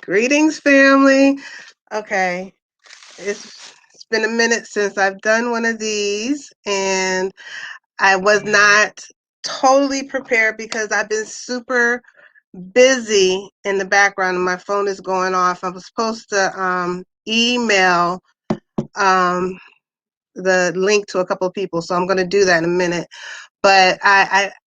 Greetings, family. Okay, it's been a minute since I've done one of these, and I was not totally prepared because I've been super busy in the background, and my phone is going off. I was supposed to email um, the link to a couple of people, so I'm going to do that in a minute. But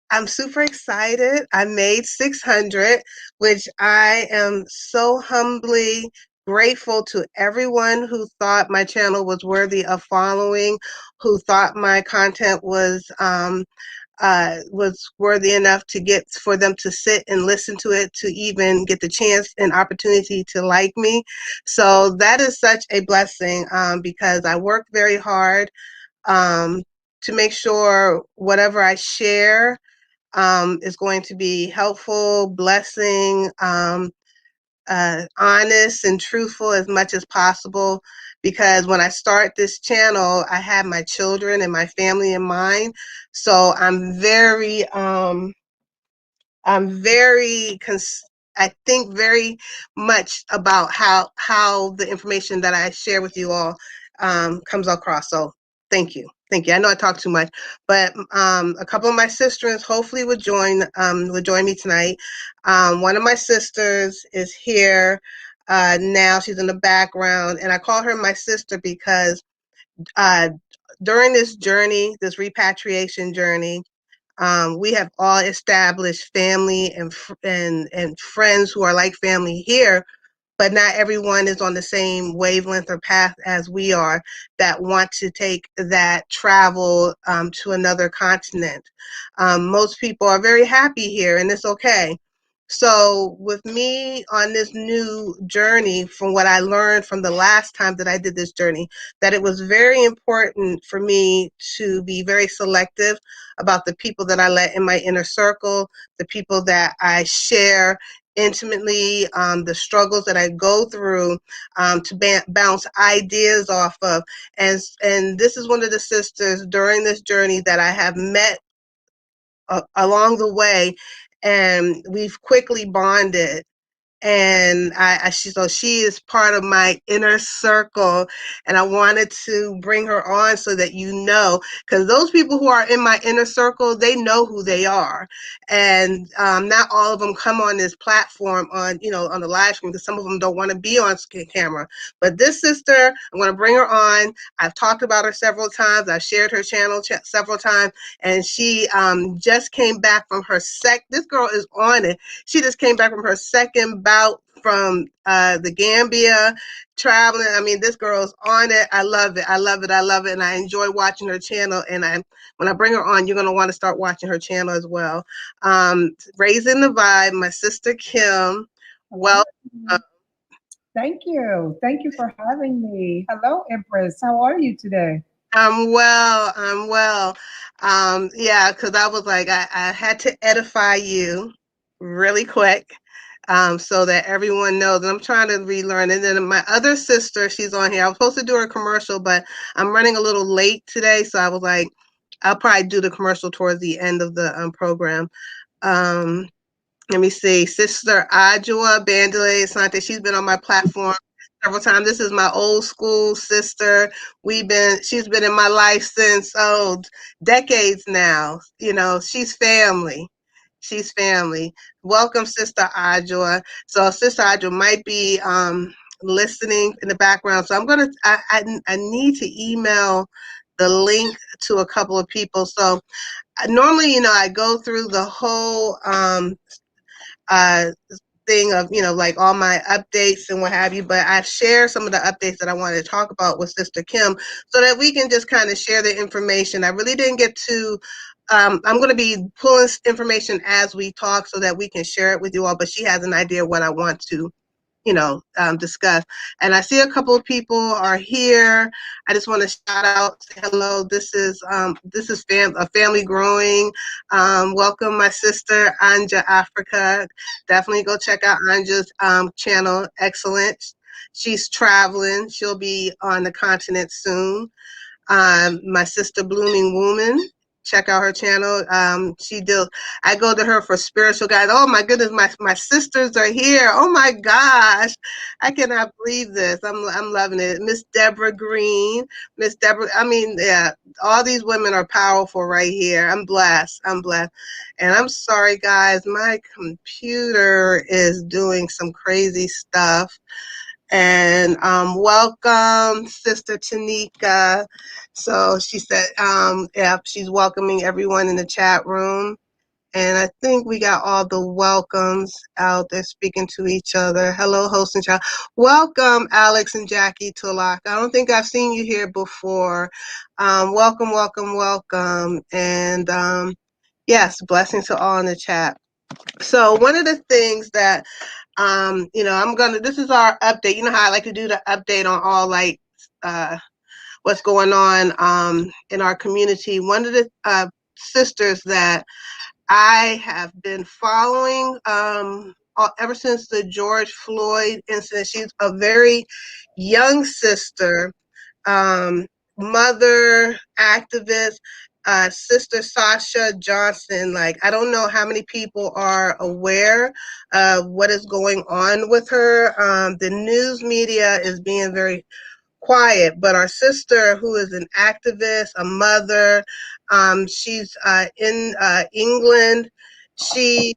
I'm super excited. I made 600, which I am so humbly grateful to everyone who thought my channel was worthy of following, who thought my content was worthy enough to get for them to sit and listen to it, to even get the chance and opportunity to like me. So that is such a blessing, because I work very hard um, to make sure whatever I share is going to be helpful, blessing, honest and truthful as much as possible. Because when I start this channel, I have my children and my family in mind. So I'm very I think very much about how the information that I share with you all comes across. So thank you. Thank you. I know I talk too much, but a couple of my sisters hopefully would join me tonight. One of my sisters is here now. She's in the background, and I call her my sister because uh, during this journey, this repatriation journey, we have all established family and friends who are like family here, but not everyone is on the same wavelength or path as we are that want to take that travel to another continent. Most people are very happy here, and it's okay. So with me on this new journey, from what I learned from the last time that I did this journey, that it was very important for me to be very selective about the people that I let in my inner circle, the people that I share intimately, the struggles that I go through, to bounce ideas off of. And this is one of the sisters during this journey that I have met along the way, and we've quickly bonded. And she is part of my inner circle, and I wanted to bring her on so that you know, because those people who are in my inner circle, they know who they are, and not all of them come on this platform on the live stream, because some of them don't want to be on camera. But this sister, I'm going to bring her on. I've talked about her several times. I've shared her channel several times, and she just came back from her This girl is on it. She just came back from her second bout from the Gambia, traveling. I mean, this girl's on it. I love it. I love it. I love it. And I enjoy watching her channel. And when I bring her on, you're going to want to start watching her channel as well. Raising the Vibe, my sister Kim. Well, Thank you. Thank you for having me. Hello, Empress. How are you today? I'm well. I'm well. Yeah, because I was like, I had to edify you really quick, so that everyone knows. And I'm trying to relearn. And then my other sister, she's on here. I was supposed to do her commercial, but I'm running a little late today. So I was like, I'll probably do the commercial towards the end of the program. Um, Let me see. Sister Ajua Bandele Asante, she's been on my platform several times. This is my old school sister. She's been in my life since, decades now. You know, she's family. She's family. Welcome, Sister Ajua. So Sister Ajua might be listening in the background. So I need to email the link to a couple of people. So normally, I go through the whole uh, thing of, like all my updates and what have you, but I've shared some of the updates that I wanted to talk about with Sister Kim so that we can just kind of share the information. I really didn't get to, I'm going to be pulling information as we talk so that we can share it with you all, but she has an idea what I want to discuss. And I see a couple of people are here. I just want to shout out, say hello. This is a family growing. Welcome, my sister Anja Africa. Definitely go check out Anja's channel. Excellent. She's traveling. She'll be on the continent soon. My sister Blooming Woman. check out her channel. I go to her for spiritual guides. Oh my goodness, my sisters are here. Oh my gosh, I cannot believe this. I'm loving it. Miss Deborah Green, Miss Deborah. I mean, yeah, all these women are powerful right here. I'm blessed. I'm blessed. And I'm sorry, guys, my computer is doing some crazy stuff. And welcome, Sister Tanika. So she said, yeah, she's welcoming everyone in the chat room. And I think we got all the welcomes out there speaking to each other. Hello, host and child. Welcome, Alex and Jackie Tulloch. I don't think I've seen you here before. Welcome, welcome, welcome. And yes, blessings to all in the chat. So one of the things that this is our update. You know how I like to do the update on all what's going on in our community. One of the sisters that I have been following ever since the George Floyd incident. She's a very young sister, um, mother, activist, Sister Sasha Johnson. Like, I don't know how many people are aware of what is going on with her. The news media is being very quiet, but our sister, who is an activist, a mother, she's in England. She's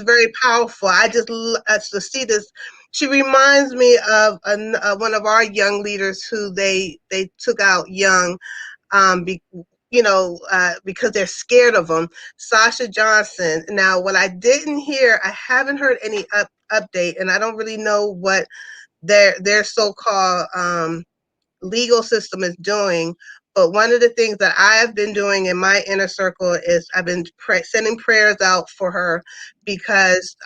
very powerful. I just to see this. She reminds me of one of our young leaders who they took out young, be, because they're scared of them. Sasha Johnson. Now, what I didn't hear, I haven't heard any update, and I don't really know what their so-called legal system is doing. But one of the things that I have been doing in my inner circle is I've been sending prayers out for her, because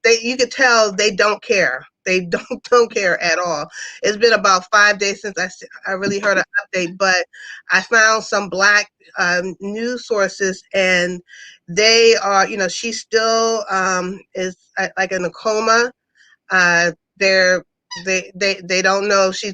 you could tell they don't care. They don't care at all. It's been about 5 days since I really heard an update, but I found some Black news sources, and they are, she still is like in a coma. They're they don't know if she's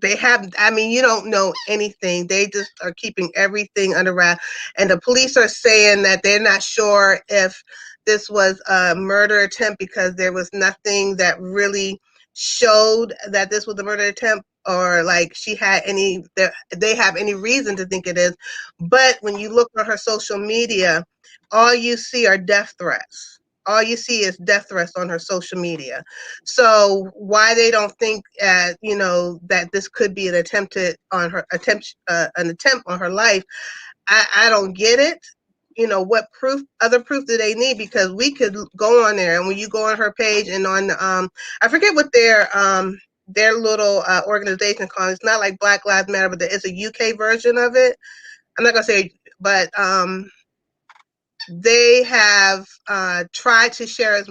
they have, I mean, you don't know anything. They just are keeping everything under wrap. And the police are saying that they're not sure if this was a murder attempt, because there was nothing that really showed that this was a murder attempt, or like she had they have any reason to think it is. But when you look on her social media, all you see are death threats. All you see is death threats on her social media. So why they don't think, that this could be an an attempt on her life, I don't get it. What other proof do they need? Because we could go on there, and when you go on her page and on, I forget what their little organization called. It's not like Black Lives Matter, but there is a UK version of it. I'm not gonna say, but they have tried to share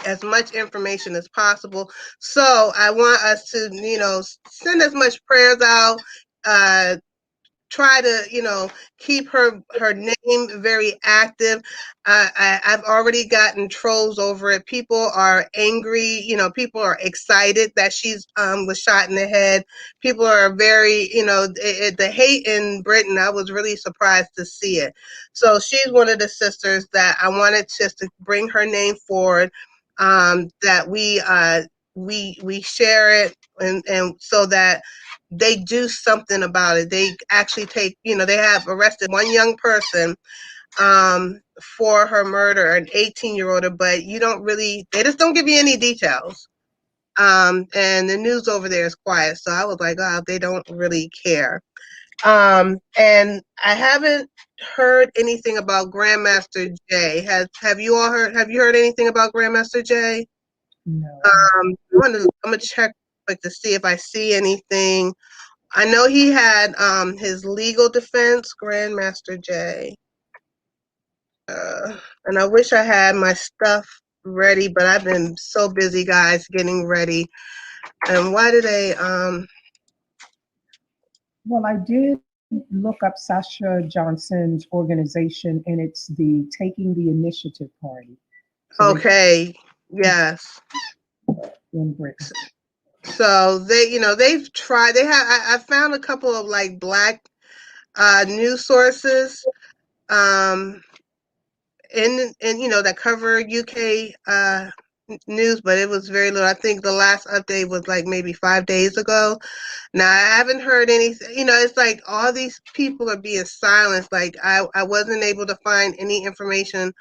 as much information as possible. So I want us to, send as much prayers out, uh, try to, keep her name very active. I've already gotten trolls over it. People are angry. People are excited that she's was shot in the head. People are very, the hate in Britain. I was really surprised to see it. So she's one of the sisters that I wanted just to bring her name forward. That we share it, and so that they do something about it. They actually they have arrested one young person for her murder, an 18-year-old, but they just don't give you any details. And the news over there is quiet. So I was like, oh, they don't really care. And I haven't heard anything about Grandmaster Jay. Have you heard anything about Grandmaster Jay? No. I'm gonna check to see if I see anything. I know he had his legal defense, Grandmaster Jay. And I wish I had my stuff ready, but I've been so busy, guys, getting ready. And why do they Well, I did look up Sasha Johnson's organization, and it's the Taking the Initiative Party. So they okay, yes. in Britain. So they've tried. I found a couple of like Black news sources um, in that cover UK news, but it was very little. I think the last update was like maybe 5 days ago. Now I haven't heard anything. It's like all these people are being silenced. Like I wasn't able to find any information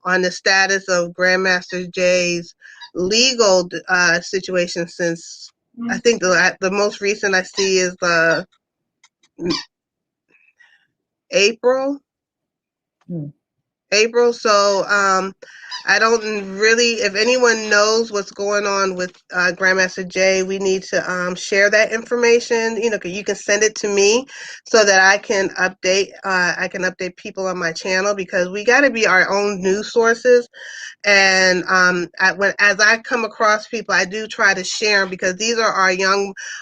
on the status of Grandmaster Jay's legal situation since I think the most recent I see is April. Mm. April. So I don't really. If anyone knows what's going on with Grandmaster Jay, we need to share that information. You can send it to me so that I can update. I can update people on my channel because we got to be our own news sources. And as I come across people, I do try to share them because these are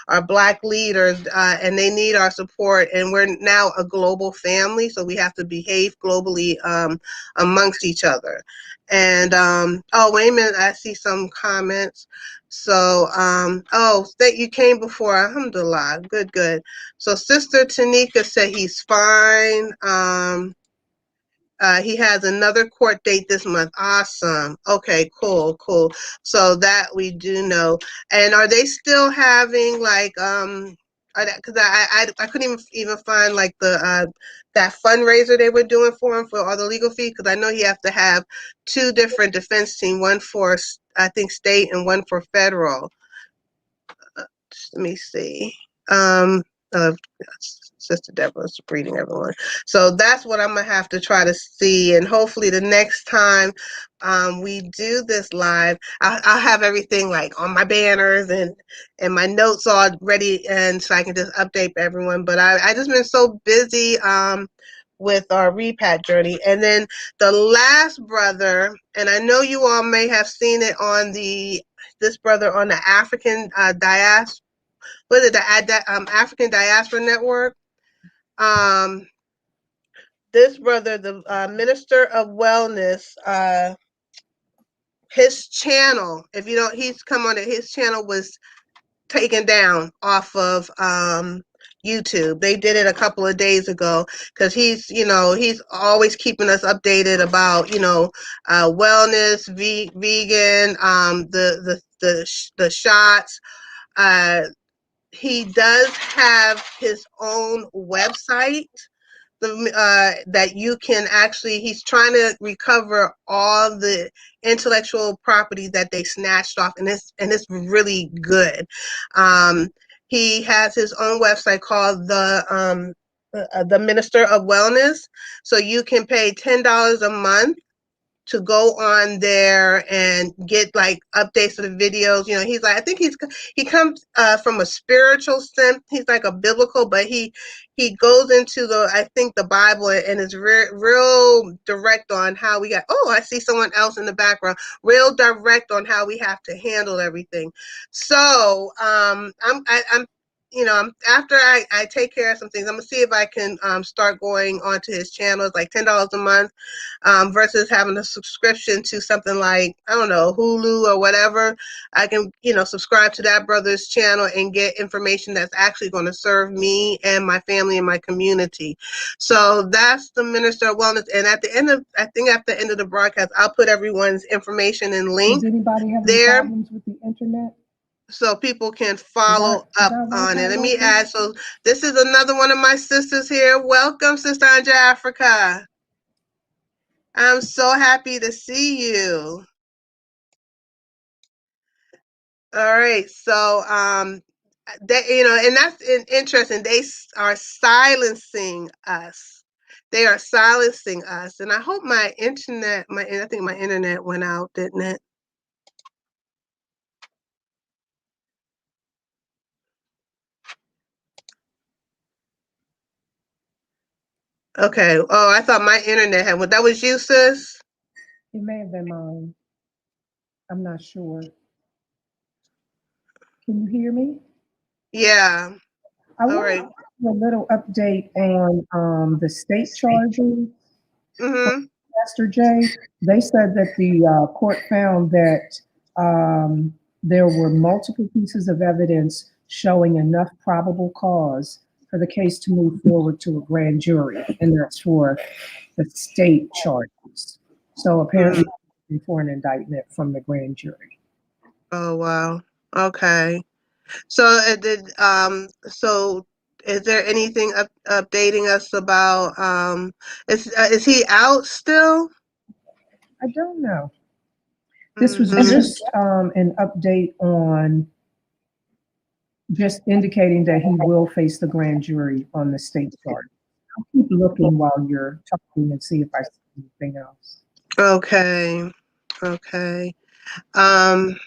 our Black leaders, and they need our support. And we're now a global family, so we have to behave globally amongst each other. And oh, wait a minute, I see some comments. So oh, that you came before, alhamdulillah, good, good. So Sister Tanika said he's fine. He has another court date this month. Awesome. Okay, cool, cool. So that we do know. And are they still having like because I couldn't even find like the that fundraiser they were doing for him for all the legal fees, because I know you have to have two different defense team, one for I think state and one for federal. Let me see. Uh, Sister Deborah's reading everyone. So that's what I'm gonna have to try to see, and hopefully the next time we do this live, I'll have everything like on my banners and my notes all ready, and so I can just update everyone. But I just been so busy with our repat journey, and then the last brother, and I know you all may have seen it on this brother on the African diaspora. Was it the African Diaspora Network? Um, this brother, the Minister of Wellness, his channel, if you don't, he's come on it, his channel was taken down off of YouTube. They did it a couple of days ago because he's always keeping us updated about wellness, vegan, the shots. Uh, he does have his own website that you can actually, he's trying to recover all the intellectual property that they snatched off, and it's really good. He has his own website called the Minister of Wellness, so you can pay $10 a month to go on there and get like updates of the videos. He's like, I think he comes from a spiritual sense. He's like a biblical, but he goes into I think the Bible, and is real direct on how we got. Oh, I see someone else in the background. Real direct on how we have to handle everything. So I'm after I take care of some things, I'm gonna see if I can start going onto his channel. It's like $10 a month, versus having a subscription to something like, I don't know, Hulu or whatever. I can, subscribe to that brother's channel and get information that's actually going to serve me and my family and my community. So that's the Minister of Wellness. And I think at the end of the broadcast, I'll put everyone's information and Does link anybody have any there problems with the internet? so people can Is our follow is up our on it. Wi-Fi Let me working? add. So this is another one of my sisters here. Welcome, Sister Anja Africa. I'm so happy to see you. All right. So that and that's interesting. They are silencing us. They are silencing us. And I hope I think my internet went out, didn't it? Okay. Oh, I thought my internet had. Well, that was you, sis? It may have been mine. I'm not sure. Can you hear me? Yeah. I All wanted right. to do a little update on the state charges for Mm-hmm. Pastor Jay. They said that the court found that there were multiple pieces of evidence showing enough probable cause for the case to move forward to a grand jury, and that's for the state charges. So Mm. apparently, for an indictment from the grand jury. Oh wow. Okay. So it did. So is there anything updating us about? Is he out still? I don't know. This was Mm-hmm. just an update on just indicating that he will face the grand jury on the state charge. I'll keep looking while you're talking and see if I see anything else. Okay. Okay. Um,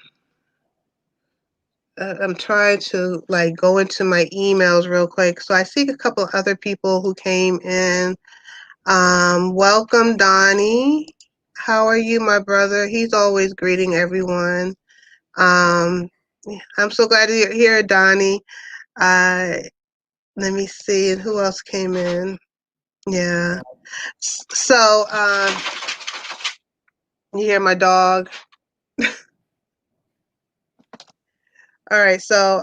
I'm trying to like go into my emails real quick. So I see a couple other people who came in. Welcome, Donnie. How are you, my brother? He's always greeting everyone. Um, I'm so glad you're here, Donnie. Uh, Let me see, and who else came in? Yeah. So, you hear my dog? All right. So,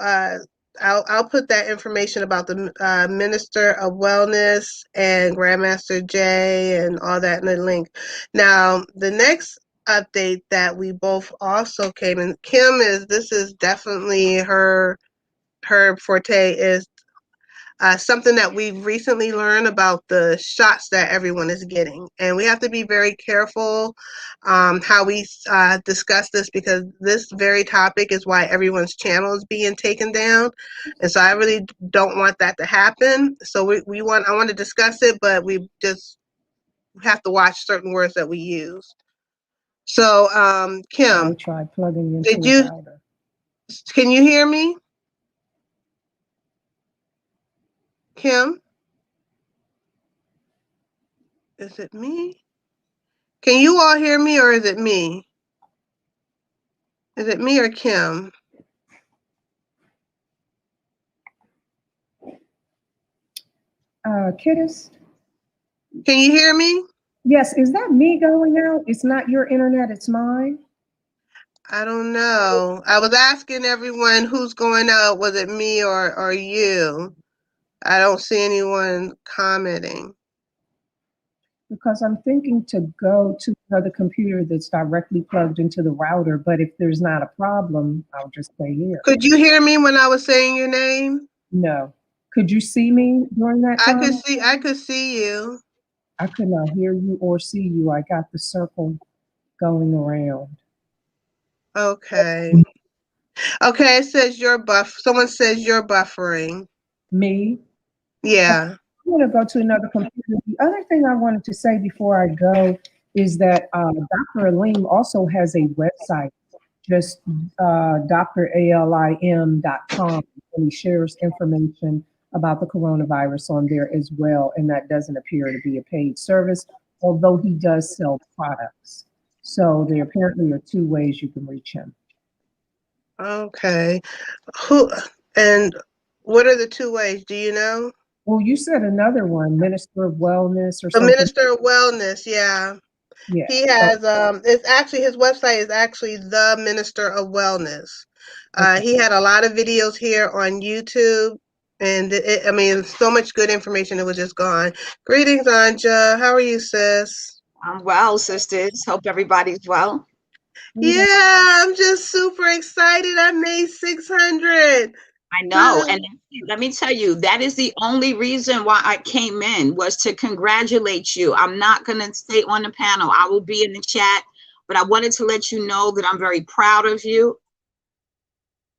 I'll put that information about the Minister of Wellness and Grandmaster Jay and all that in the link. Now, the next update that we both also came in, Kim is this is definitely her forte is something that we've recently learned about the shots that everyone is getting. And we have to be very careful how we discuss this because this very topic is why everyone's channel is being taken down. And so I really don't want that to happen. So I want to discuss it, but we just have to watch certain words that we use. So, I Kim, tried plugging did into a you, router. can you hear me? Kim, is it me? Can you all hear me or is it me? Is it me or Kim? Kittis? Can you hear me? Yes, is that me going out? It's not your internet, it's mine. I don't know. I was asking everyone who's going out. Was it me or you? I don't see anyone commenting. Because I'm thinking to go to another computer that's directly plugged into the router, but if there's not a problem, I'll just stay here. Could you hear me when I was saying your name? No. Could you see me during that time? I could see you. I could not hear you or see you. I got the circle going around. Okay. Okay, it says someone says you're buffering. Me? Okay, Yeah. I'm going to go to another computer. The other thing I wanted to say before I go is that Dr. Alim also has a website, just dralim.com, and he shares information about the coronavirus on there as well. And that doesn't appear to be a paid service, although he does sell products. So there apparently are two ways you can reach him. Okay. Who and what are the two ways? Do you know? Well, you said another one, Minister of Wellness or The something. Minister of Wellness, yeah. Yeah. He So, has it's actually his website is actually the Minister of Wellness. okay. He had a lot of videos here on YouTube, and I mean, so much good information. It was just gone. Greetings, Anja. How are you, sis? I'm well, sisters. Hope everybody's well. Yeah, I'm just super excited. I made 600. I know. And let me tell you, that is the only reason why I came in was to congratulate you. I'm not going to stay on the panel. I will be in the chat, but I wanted to let you know that I'm very proud of you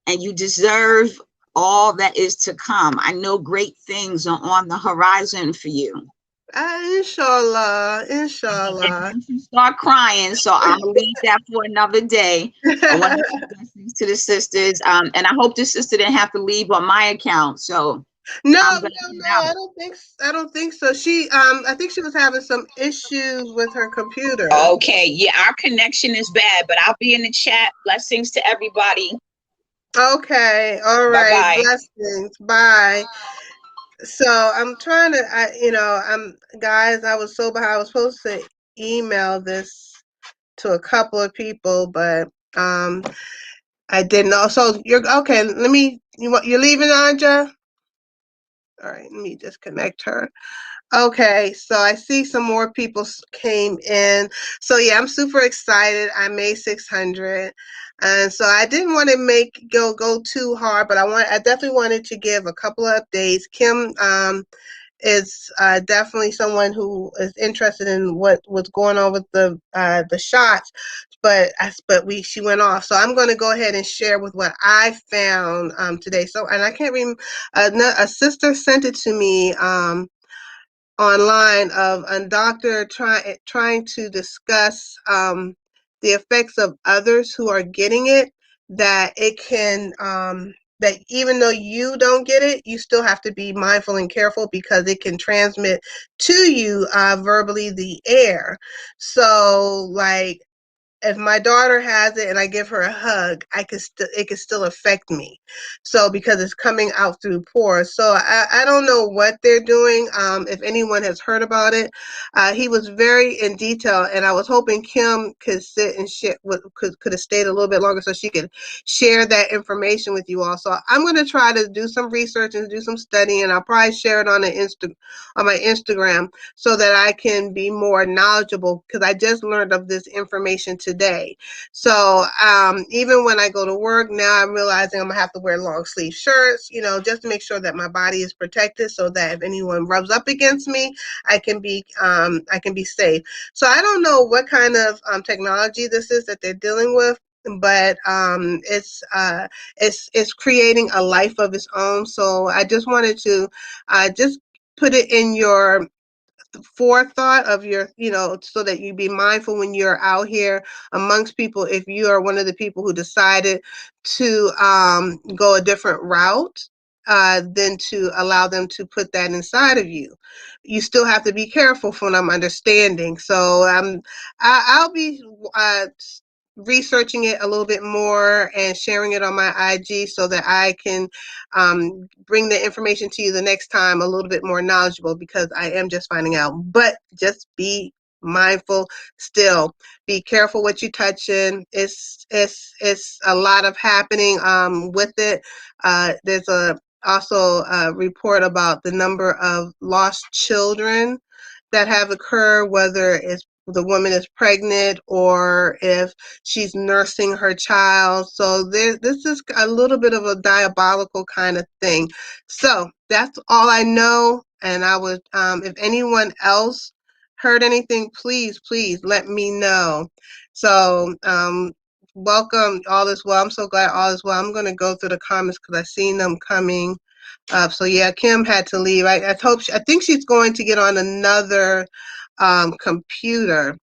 and you deserve all that is to come. I know great things are on the horizon for you. Inshallah, And inshallah. once you start crying, so I'm gonna leave that for another day. I want to say blessings to the sisters, and I hope the sister didn't have to leave on my account. So No, I'm no, gonna head no. out. I don't think so. I think she was having some issues with her computer. Okay, yeah, our connection is bad, but I'll be in the chat. Blessings to everybody. Okay, all Bye right. bye. Blessings. Bye. So I'm trying to, guys. I was so behind. I was supposed to email this to a couple of people, but I didn't know. So you're okay. You're leaving, Anja? All right, let me just connect her. Okay, so I see some more people came in. So yeah, I'm super excited. I made 600, and so I didn't want to make go too hard, but I definitely wanted to give a couple of updates. Kim is definitely someone who is interested in what's going on with the shots, but she went off. So I'm going to go ahead and share with what I found today. So and I can't remember. A sister sent it to me. Online of a doctor trying to discuss the effects of others who are getting it, that it can that even though you don't get it, you still have to be mindful and careful because it can transmit to you verbally the air. So like if my daughter has it and I give her a hug, it can still affect me. So because it's coming out through pores. So I don't know what they're doing. If anyone has heard about it, he was very in detail, and I was hoping Kim could sit and share, could have stayed a little bit longer so she could share that information with you all. So I'm going to try to do some research and do some studying, and I'll probably share it on on my Instagram so that I can be more knowledgeable because I just learned of this information today. So even when I go to work now, I'm realizing I'm gonna have to wear long sleeve shirts, just to make sure that my body is protected, so that if anyone rubs up against me, I can be safe. So I don't know what kind of technology this is that they're dealing with, but it's creating a life of its own. So I just wanted to just put it in your forethought of your, so that you be mindful when you're out here amongst people. If you are one of the people who decided to go a different route, than to allow them to put that inside of you. You still have to be careful from what I'm understanding. So I'll be researching it a little bit more and sharing it on my IG so that I can bring the information to you the next time a little bit more knowledgeable, because I am just finding out. But just be mindful still. Be careful what you touch in. It's a lot of happening with it. There's also a report about the number of lost children that have occurred, whether it's the woman is pregnant or if she's nursing her child. So this is a little bit of a diabolical kind of thing. So that's all I know. And I would, if anyone else heard anything, please let me know. So welcome, all is well. I'm so glad all is well. I'm going to go through the comments because I've seen them coming up. So yeah, Kim had to leave. I think she's going to get on another computer.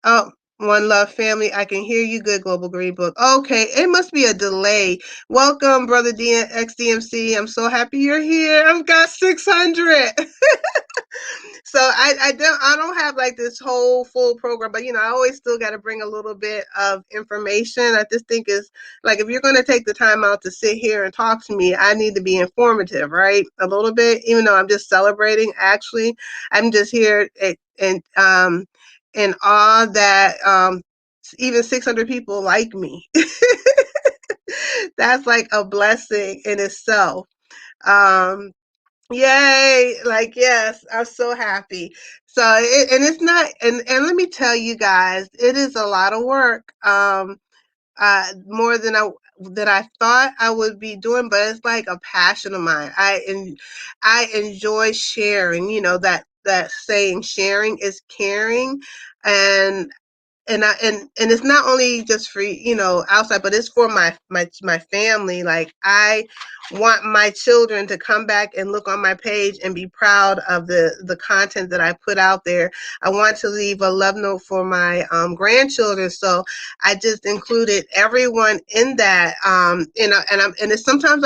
Oh, one love family. I can hear you good, Global Green Book. Okay, it must be a delay. Welcome, brother XDMC. I'm so happy you're here. I've got 600. So I don't have like this whole full program, but I always still got to bring a little bit of information. I just think is like, if you're going to take the time out to sit here and talk to me, I need to be informative, right? A little bit, even though I'm just celebrating. Actually, I'm just here in awe that even 600 people like me. That's like a blessing in itself. Um, Yay! Like, yes, I'm so happy. So, and it's not, and let me tell you guys, it is a lot of work. More than I thought I would be doing, but it's like a passion of mine. I enjoy sharing. That saying, sharing is caring, and and it's not only just for outside, but it's for my family. Like, I want my children to come back and look on my page and be proud of the content that I put out there. I want to leave a love note for my grandchildren, so I just included everyone in that. And it's sometimes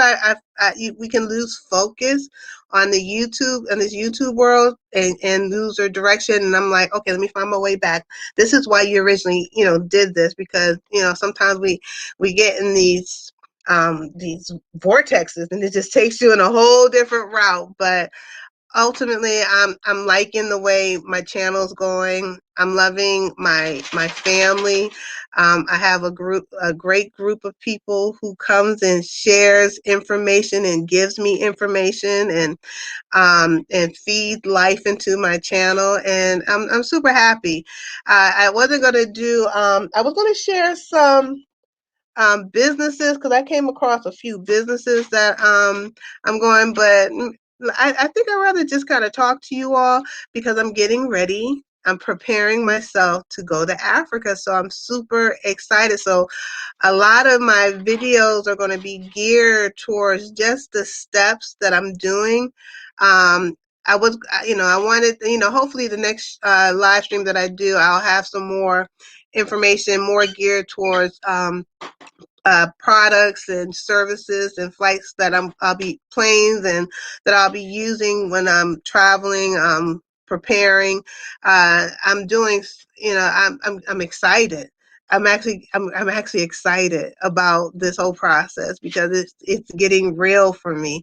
we can lose focus on the YouTube and this YouTube world, and lose their direction. And I'm like, okay, let me find my way back. This is why you originally, did this, because, sometimes we get in these vortexes, and it just takes you in a whole different route. But ultimately, I'm liking the way my channel's going. I'm loving my family. I have a great group of people who comes and shares information and gives me information and feed life into my channel, and I'm super happy. I wasn't gonna do. I was gonna share some businesses because I came across a few businesses that I'm going, but I think I'd rather just kind of talk to you all because I'm getting ready. I'm preparing myself to go to Africa, so I'm super excited. So a lot of my videos are going to be geared towards just the steps that I'm doing. I was, I wanted, hopefully the next live stream that I do, I'll have some more information more geared towards products and services and flights that I'll be planes and that I'll be using when I'm traveling, preparing. I'm doing, I'm excited. I'm actually excited about this whole process because it's getting real for me.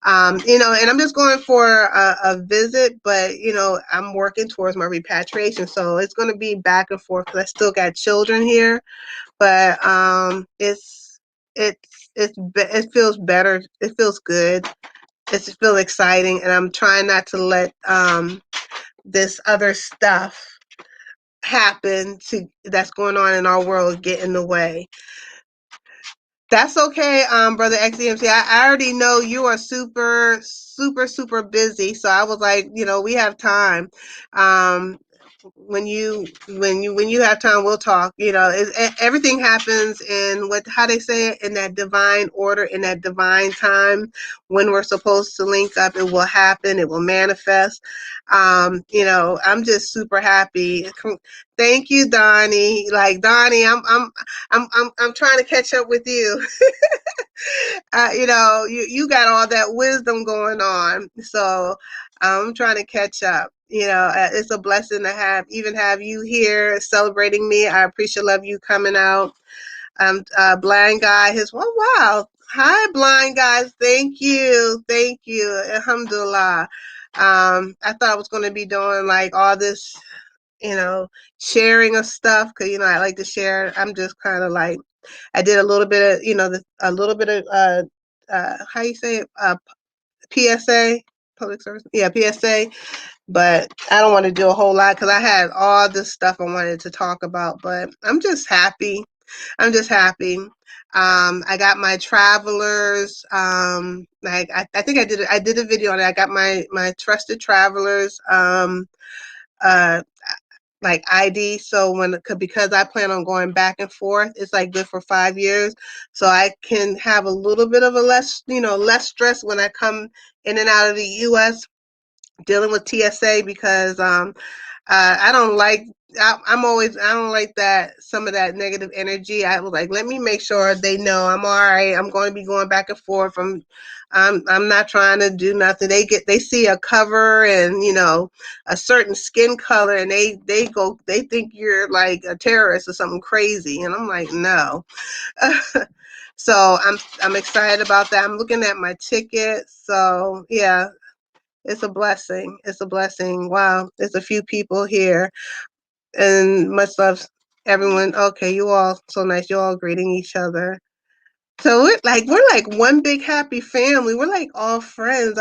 And I'm just going for a visit, but I'm working towards my repatriation, so it's going to be back and forth because I still got children here, but it feels better. It feels good. It feels exciting, and I'm trying not to let this other stuff happen to that's going on in our world get in the way. That's okay, brother XDMC. I already know you are super, super, super busy. So I was like, we have time. Um, when you have time, we'll talk. Everything happens in how they say it, in that divine order, in that divine time. When we're supposed to link up, it will happen. It will manifest. I'm just super happy. Thank you, Donnie. Like Donnie, I'm trying to catch up with you. You got all that wisdom going on, so I'm trying to catch up. It's a blessing to have you here celebrating me. I appreciate love you coming out. Blind guy, wow. Hi, blind guys. Thank you. Alhamdulillah. I thought I was going to be doing like all this, sharing of stuff because I like to share. I'm just kind of like I did a little bit of a little bit of how you say it, PSA, public service, yeah, PSA. But I don't want to do a whole lot because I had all this stuff I wanted to talk about. But I'm just happy. I'm just happy. I got my travelers. Like I think I did a video on it. I got my trusted travelers. Uh, like ID. So because I plan on going back and forth, it's like good for 5 years. So I can have a little bit of a less stress when I come in and out of the US dealing with TSA because I don't like. I don't like that some of that negative energy. I was like, let me make sure they know I'm all right. I'm going to be going back and forth. I'm not trying to do nothing. They see a cover and a certain skin color and they think you're like a terrorist or something crazy. And I'm like, no. So I'm excited about that. I'm looking at my ticket. So yeah, it's a blessing. It's a blessing. Wow, there's a few people here, and much love, everyone. Okay, you all so nice. You all greeting each other. So we're like one big happy family. We're like all friends.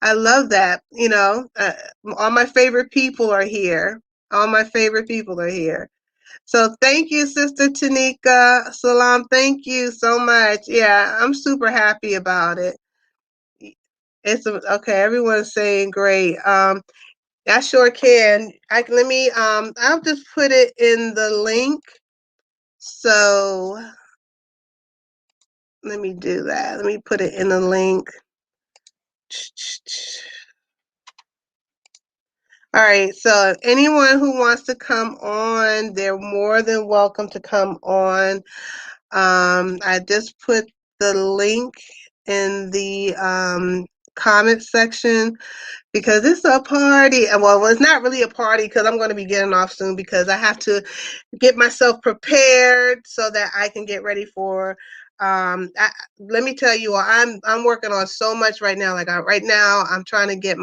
I love that. All my favorite people are here. All my favorite people are here. So thank you, Sister Tanika. Salam. Thank you so much. Yeah, I'm super happy about it. Okay. Everyone's saying great. I sure can. Let me I'll just put it in the link. So let me do that. Let me put it in the link. All right. So anyone who wants to come on, they're more than welcome to come on. I just put the link in the comment section because it's a party. Well, it's not really a party because I'm going to be getting off soon because I have to get myself prepared so that I can get ready for let me tell you, I'm working on so much right now. Like right now, I'm trying to get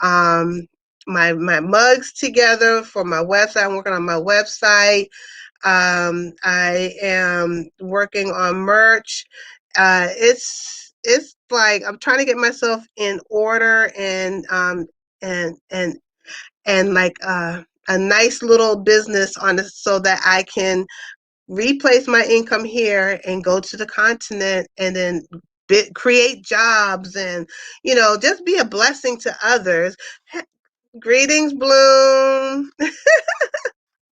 um my mugs together for my website. I'm working on my website. I am working on merch. It's like I'm trying to get myself in order and and like a nice little business on it so that I can replace my income here and go to the continent and then create jobs and just be a blessing to others. Greetings, Bloom.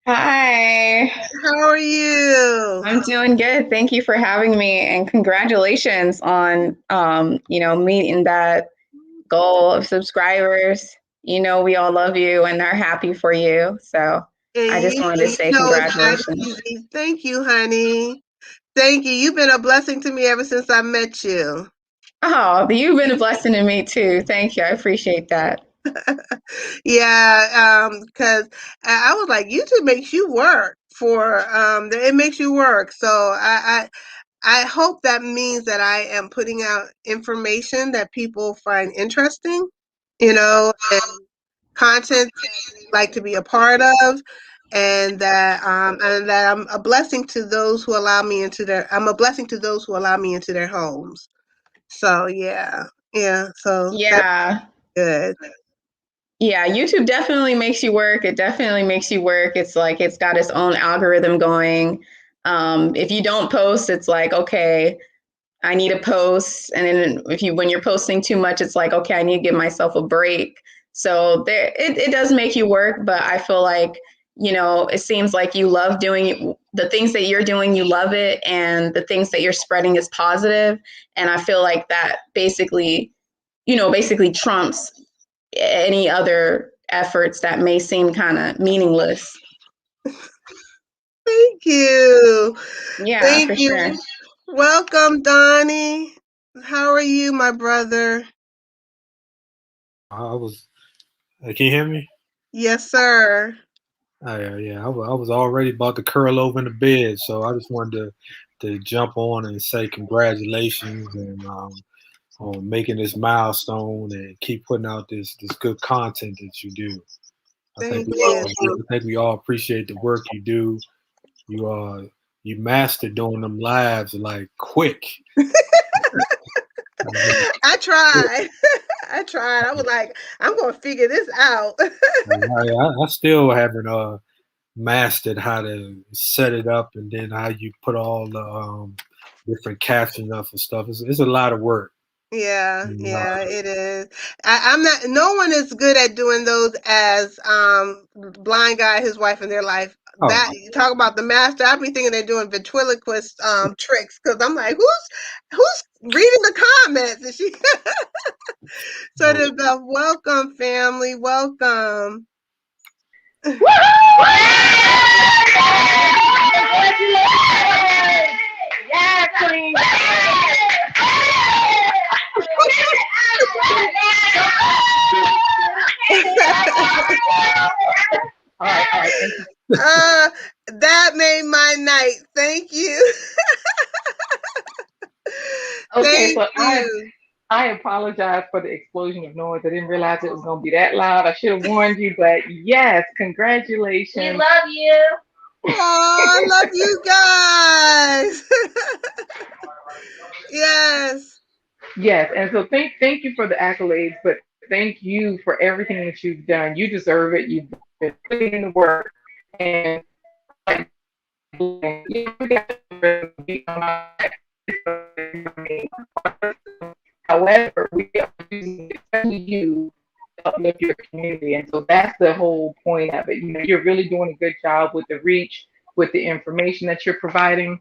Hi, How are you? I'm doing good. Thank you for having me, and congratulations on meeting that goal of subscribers. You know, we all love you and are happy for you. So And I just wanted to you say know it's not congratulations. easy. Thank you, honey. Thank you. You've been a blessing to me ever since I met you. Oh, you've been a blessing to me too. Thank you. I appreciate that. Yeah, because I was like, YouTube makes you work it makes you work. So I hope that means that I am putting out information that people find interesting, and content that they like to be a part of, and that I'm a blessing to those who allow me into their I'm a blessing to those who allow me into their homes. So yeah, so that's Yeah. good. Yeah, YouTube definitely makes you work. It definitely makes you work. It's like it's got its own algorithm going. If you don't post, it's like, okay, I need a post. And then when you're posting too much, it's like, okay, I need to give myself a break. So it does make you work, but I feel like, it seems like you love doing the things that you're doing, you love it, and the things that you're spreading is positive. And I feel like that basically trumps any other efforts that may seem kind of meaningless. Thank you. Yeah, Thank for sure. you. Welcome, Donnie. How are you, my brother? I was. Can you hear me? Yes, sir. Oh, yeah, yeah. I was already about to curl over in the bed, so I just wanted to jump on and say congratulations and on making this milestone and keep putting out this good content that you do. Thank you. I think we all appreciate the work you do. You you mastered doing them lives like quick. I tried. I tried. I was like, I'm going to figure this out. I still haven't mastered how to set it up and then how you put all the different captions up and stuff. It's a lot of work. Yeah, And, yeah, it is. I'm not. No one is good at doing those as blind guy, his wife, and their life. oh, That you talk about the master. I be thinking they're doing ventriloquist tricks because I'm like, who's reading the comments? And she so no. the welcome family, welcome. Yeah, Queen. All right. Thank you. That made my night. Thank you. Okay, Thank so you. I apologize for the explosion of noise. I didn't realize it was going to be that loud. I should have warned you, but yes, congratulations. We love you. Oh, I love you guys. Yes. Yes, and so thank you for the accolades, but thank you for everything that you've done. You deserve it. You've been putting in the work, and you know, we got to be on our however, we are using it, especially you, to uplift your community. And so that's the whole point of it. You know, you're really doing a good job with the reach, with the information that you're providing.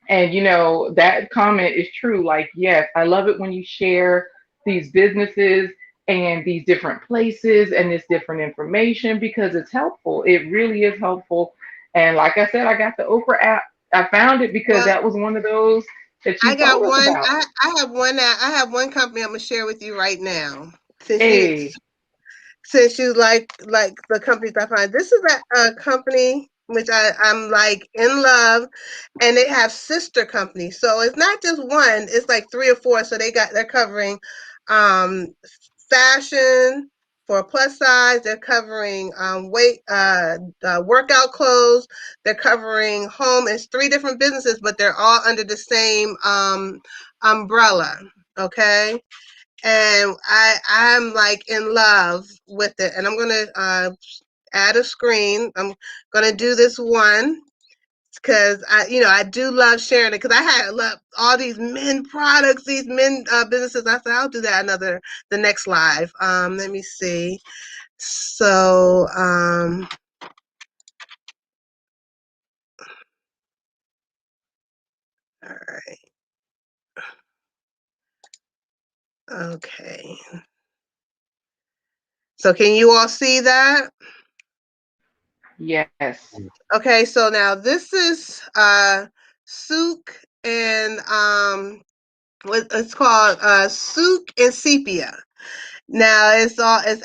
And you know, that comment is true. Like, yes, I love it when you share these businesses and these different places and this different information because it's helpful. It really is helpful. And like I said, I got the Oprah app. I found it because Well, that was one of those that I you got told us one. about. I have one company I'm gonna share with you right now. Since Hey, you like the companies I find, this is a company. which I'm like in love, and they have sister companies. So it's not just one; it's like three or four. So they're covering um, fashion for plus size. They're covering weight workout clothes. They're covering home. It's three different businesses, but they're all under the same umbrella. Okay. And I'm like in love with it, and I'm gonna add a screen. I'm gonna do this one because I do love sharing it, because I had love all these men products, these men businesses. I said I'll do that the next live. Let me see. So all right, okay. So can you all see that? Yes. Okay, so now this is Souk and what it's called Souk and Sepia. Now an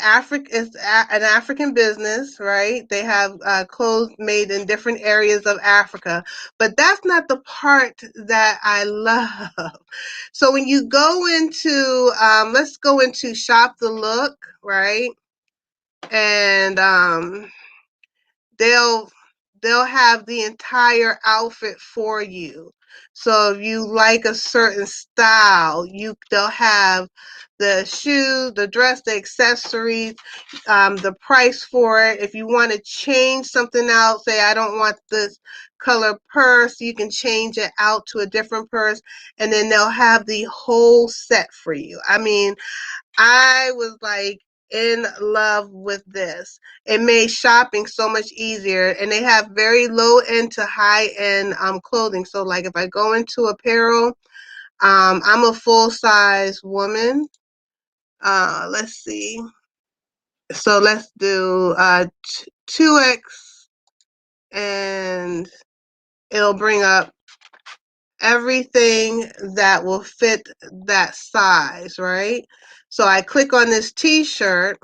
African business, right? They have clothes made in different areas of Africa, but that's not the part that I love. So when you go into let's go into Shop the Look, right? And they'll they'll have the entire outfit for you. So if you like a certain style, they'll have the shoe, the dress, the accessories, the price for it. If you want to change something out, say I don't want this color purse, you can change it out to a different purse, and then they'll have the whole set for you. I mean, I was like in love with this. It made shopping so much easier, and they have very low end to high end clothing. So like if I go into apparel, I'm a full size woman. Let's see. So let's do 2X, and it'll bring up everything that will fit that size, right? So I click on this t-shirt,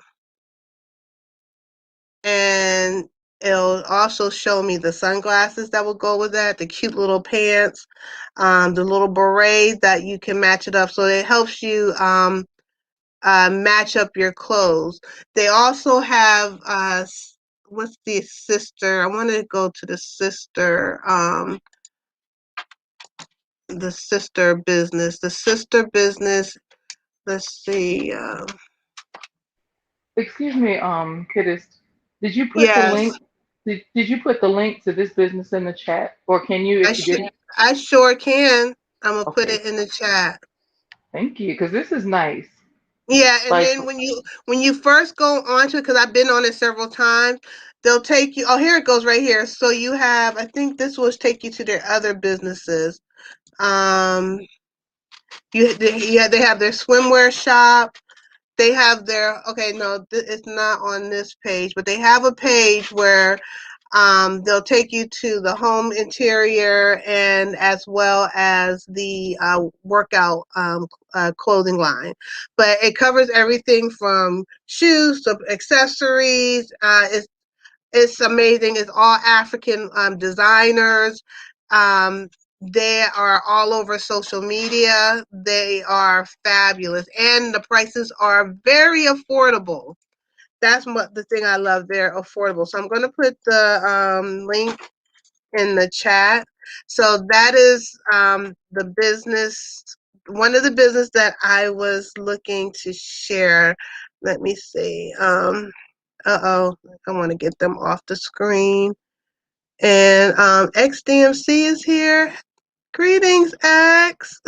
and it'll also show me the sunglasses that will go with that, the cute little pants, the little beret that you can match it up. So it helps you match up your clothes. They also have what's the sister? I want to go to the sister business. The sister business. Let's see. Excuse me, Kidist. Did you put the Yes, link? Did you put the link to this business in the chat, or can you I if you sh- didn't? I sure can. I'm gonna put Okay, it in the chat. thank you, because this is nice. Yeah, and Like, then when you first go onto it, because I've been on it several times, they'll take you. Oh, here it goes right here. So you have, I think this will take you to their other businesses. Um, they have their swimwear shop. They have their, okay, no, it's not on this page, but they have a page where they'll take you to the home interior, and as well as the workout clothing line. But it covers everything from shoes to accessories. It's amazing. It's all African designers. Um, they are all over social media. They are fabulous, and the prices are very affordable. That's what the thing I love. They're affordable. So I'm going to put the link in the chat. So that is the business, one of the business that I was looking to share. Let me see. Uh-oh, I want to get them off the screen. And XDMC is here. Greetings, X.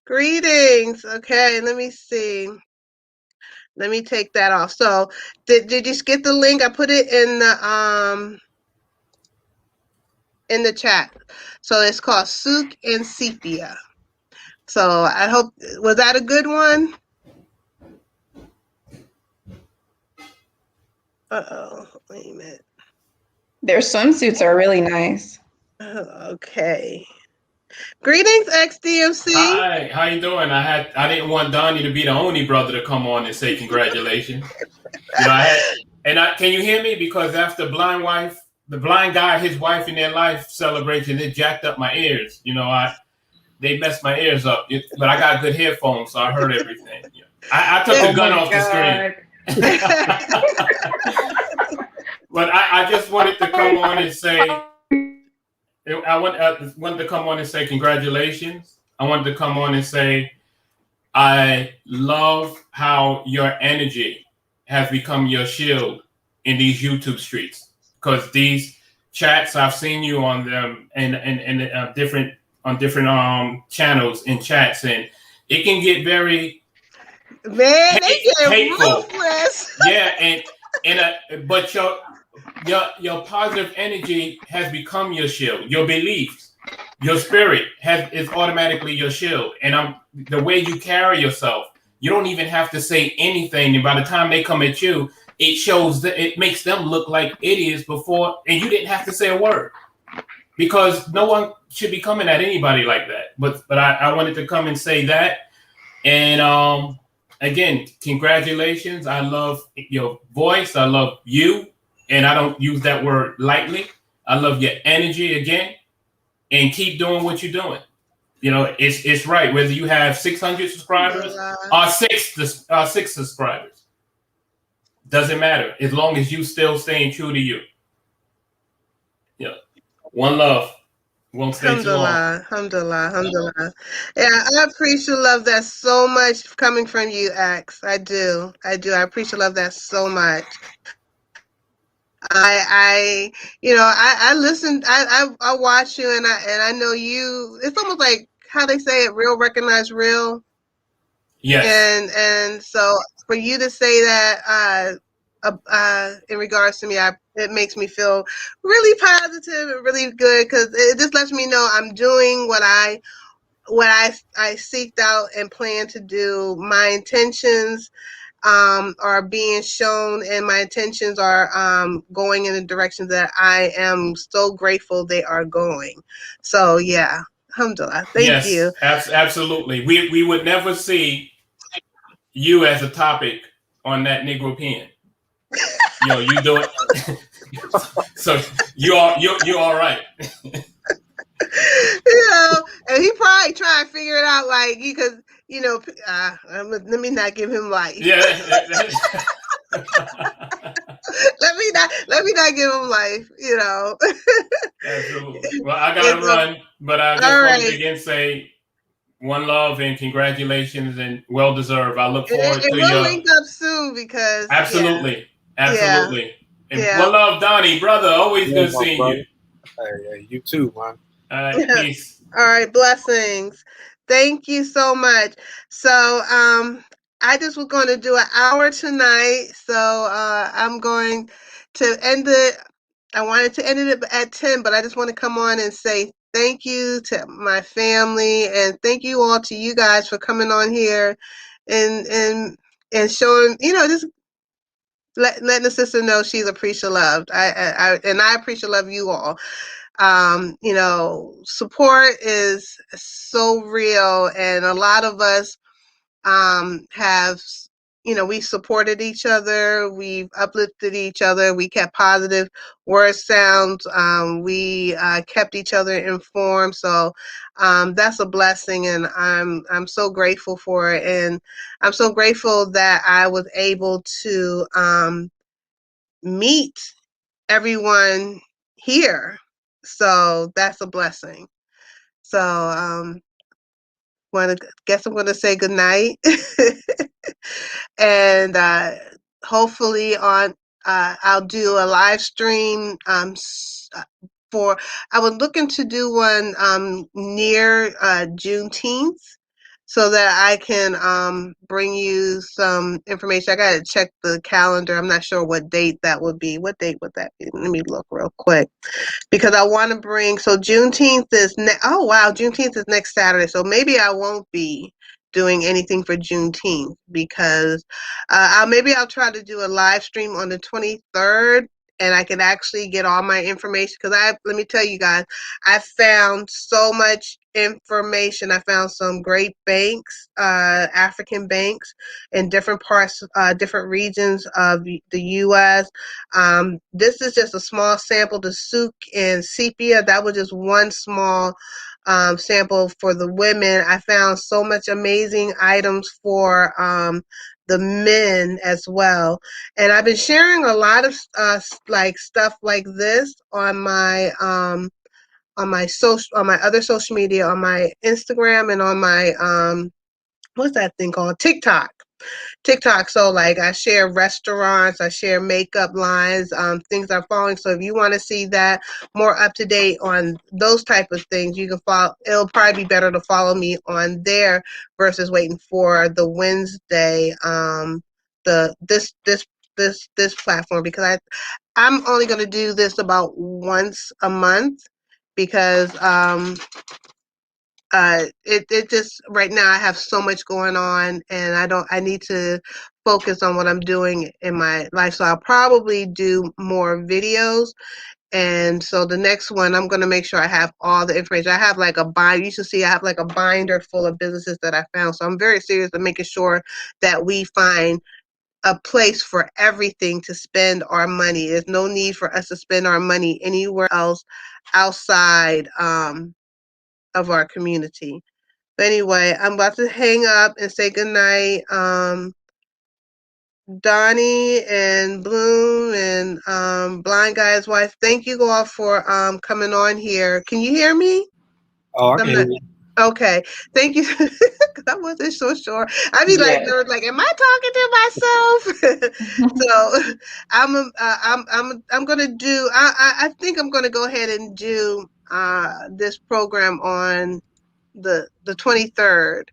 Greetings. Okay, let me see. Let me take that off. So did you get the link? I put it in the chat. So it's called Souk and Sepia. So I hope, was that a good one? Uh-oh, wait a minute. Their swimsuits are really nice. Okay. Greetings, XDMC. Hi, how you doing? I didn't want Donnie to be the only brother to come on and say congratulations. You know, I had And can you hear me? Because after the blind guy, his wife in their life celebration, it jacked up my ears. They messed my ears up. But I got good headphones, so I heard everything. Yeah. I took the Oh gun my off the screen. God. But I just wanted to come on and say, wanted to come on and say congratulations. I wanted to come on and say, I love how your energy has become your shield in these YouTube streets. Because these chats, I've seen you on them and different channels and chats, and it can get very Man, they get hateful. ruthless. Yeah, but your positive energy has become your shield. Your beliefs, your spirit is automatically your shield. And the way you carry yourself, you don't even have to say anything. And by the time they come at you, it shows that it makes them look like idiots before, and you didn't have to say a word. Because no one should be coming at anybody like that. But I wanted to come and say that. And again, congratulations. I love your voice. I love you. And I don't use that word lightly. I love your energy again. And keep doing what you're doing. It's right. Whether you have 600 subscribers or six subscribers. Doesn't matter. As long as you still staying true to you. Yeah. One love. Won't stay too long. Alhamdulillah. Yeah, I appreciate love that so much coming from you, X. I do. I appreciate love that so much. I listened. I watch you, and I know you. It's almost like how they say it: real recognize real. Yes. And so for you to say that in regards to me, it makes me feel really positive and really good because it just lets me know I'm doing what I seeked out and plan to do. My intentions are being shown, and my intentions are going in the direction that I am so grateful they are going. So yeah, alhamdulillah. Thank you. Yes, absolutely. We would never see you as a topic on that Negro pen. You do it. So you're all right. And he probably tried to figure it out, like because let me not give him life. Yeah. let me not give him life. Absolutely. Well, I gotta run, but I just wanted to again say one love and congratulations and well deserved. I look forward to we'll link up soon because absolutely. And Yeah. one love, Donnie, brother. Always good seeing you. Hey, you too, man. All right, peace. All right, blessings. Thank you so much. So, I just was going to do an hour tonight. So, I'm going to end it. I wanted to end it at 10, but I just want to come on and say thank you to my family and thank you all to you guys for coming on here and showing, just letting the sister know she's appreciative loved. I appreciate love you all. Support is so real, and a lot of us have, we supported each other, we've uplifted each other, we kept positive word sounds, we kept each other informed. So that's a blessing, and I'm so grateful for it, and I'm so grateful that I was able to meet everyone here. So that's a blessing. So guess I'm gonna say good night. And hopefully I'll do a live stream for I was looking to do one near Juneteenth so that I can bring you some information. I gotta check the calendar. I'm not sure what date that would be. What date would that be? Let me look real quick because I want to bring. So Juneteenth is oh wow, Juneteenth is next Saturday. So maybe I won't be doing anything for Juneteenth because maybe I'll try to do a live stream on the 23rd and I can actually get all my information. Because let me tell you guys, I found so much information. I found some great banks, African banks in different parts, different regions of the U.S. This is just a small sample. The souk and sepia, that was just one small sample for the women. I found so much amazing items for the men as well, and I've been sharing a lot of like stuff like this on my social, on my other social media, on my Instagram, and on my what's that thing called, TikTok. So like I share restaurants, I share makeup lines, things I'm following. So if you want to see that more up to date on those type of things, you can follow. It'll probably be better to follow me on there versus waiting for the Wednesday, the this platform, because I'm only going to do this about once a month because it just, right now I have so much going on, and I need to focus on what I'm doing in my life. So I'll probably do more videos. And so the next one, I'm going to make sure I have all the information. I have like a binder. You should see I have like a binder full of businesses that I found. So I'm very serious about making sure that we find a place for everything to spend our money. There's no need for us to spend our money anywhere else outside of our community. But anyway, I'm about to hang up and say goodnight. Donnie and Bloom and Blind Guy's wife, thank you all for coming on here. Can you hear me? Oh, I I'm can not. hear you. Okay, thank you. Because I wasn't so sure. I'd be like, Yes. like, am I talking to myself? So I'm gonna do. I think I'm gonna go ahead and do this program on the 23rd.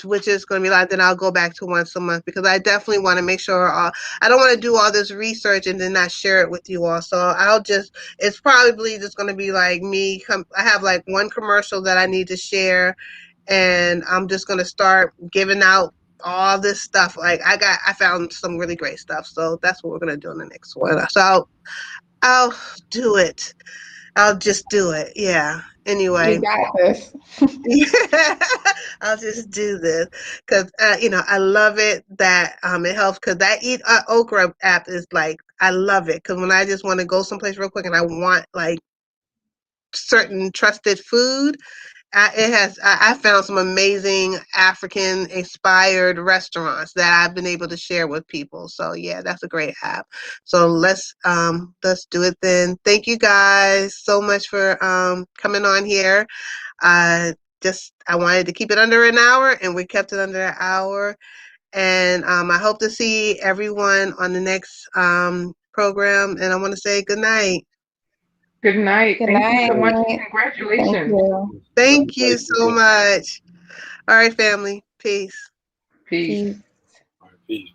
Which is going to be like, then I'll go back to once a month, because I definitely want to make sure I don't want to do all this research and then not share it with you all. So it's probably just going to be like me. I have like one commercial that I need to share, and I'm just going to start giving out all this stuff. Like I found some really great stuff. So that's what we're going to do in the next one. So I'll do it. I'll just do it. Yeah. Anyway. You got this. Yeah, I'll just do this because I love it that it helps, because that Eat Okra app is like, I love it, because when I just want to go someplace real quick and I want like certain trusted food, I found some amazing African inspired restaurants that I've been able to share with people. So yeah, that's a great app. So let's do it then. Thank you guys so much for coming on here. I wanted to keep it under an hour, and we kept it under an hour. And I hope to see everyone on the next program. And I want to say good night. Good night. Good Thank you so much. night. Thank Congratulations. you. Thank you so much. All right, family. Peace. Peace. Peace. All right, peace.